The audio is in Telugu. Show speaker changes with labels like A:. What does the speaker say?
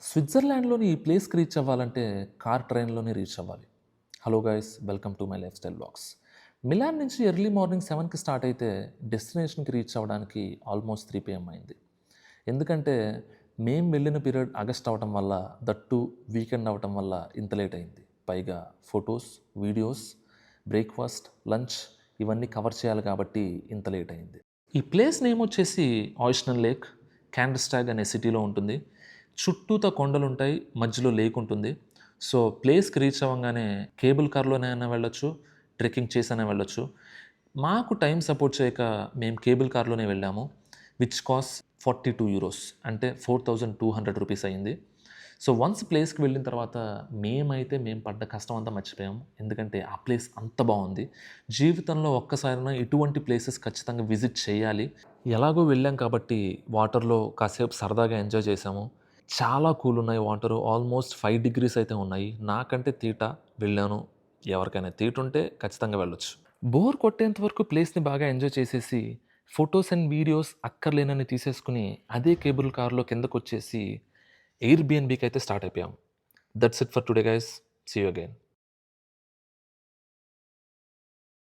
A: స్విట్జర్లాండ్‌లోని ఈ ప్లేస్‌కి రీచ్ అవ్వాలంటే కార్ ట్రైన్‌లోనే రీచ్ అవ్వాలి. Hello guys welcome to my lifestyle vlogs. Milan నుంచి ఎర్లీ మార్నింగ్ 7కి స్టార్ట్ అయితే డెస్టినేషన్‌కి రీచ్ అవ్వడానికి ఆల్మోస్ట్ 3 PM అయింది. ఎందుకంటే మేము వెళ్ళిన పీరియడ్ ఆగస్ట్ అవ్వటం వల్ల దట్ టూ వీకెండ్ అవ్వటం వల్ల ఇంత లేట్ అయింది. పైగా ఫోటోస్, వీడియోస్, బ్రేక్‌ఫాస్ట్, లంచ్ ఇవన్నీ కవర్ చేయాలి కాబట్టి ఇంత లేట్ అయింది. ఈ ప్లేస్ నేమ్ వచ్చేసి ఆయిస్నల్ లేక్, క్యాండర్స్టాగ్ అనే సిటీలో ఉంటుంది. చుట్టూతా కొండలుంటాయి, మధ్యలో లేక్ ఉంటుంది. సో, ప్లేస్‌కి రీచ్ అవ్వంగానే కేబుల్ కార్‌లోనైనా వెళ్ళొచ్చు, ట్రెక్కింగ్ చేసైనా వెళ్ళొచ్చు. మాకు టైం సపోర్ట్ చేయక మేము కేబుల్ కార్‌లోనే వెళ్ళాము. విచ్ కాస్ట్ €42 అంటే ₹4200 అయింది. సో, వన్స్ ప్లేస్‌కి వెళ్ళిన తర్వాత మేము పడ్డ కష్టం అంతా మర్చిపోయాము. ఎందుకంటే ఆ ప్లేస్ అంత బావుంది. జీవితంలో ఒక్కసారైనా ఇటువంటి ప్లేసెస్ ఖచ్చితంగా విజిట్ చేయాలి. ఎలాగో వెళ్ళాం కాబట్టి వాటర్‌లో కాసేపు సరదాగా ఎంజాయ్ చేశాము. చాలా కూల్ ఉన్నాయి వాటరు. ఆల్మోస్ట్ 5 డిగ్రీస్ అయితే ఉన్నాయి. నాకంటే తీట వెళ్ళాను. ఎవరికైనా తీటుంటే ఖచ్చితంగా వెళ్ళొచ్చు. బోర్ కొట్టేంత వరకు ప్లేస్‌ని బాగా ఎంజాయ్ చేసేసి, ఫోటోస్ అండ్ వీడియోస్ అక్కర్లేనన్ని తీసేసుకొని, అదే కేబుల్ కార్‌లో కిందకొచ్చేసి ఎయిర్‌బిఎన్‌బీకి అయితే స్టార్ట్ అయిపోయాం. That's it for today guys. See you again.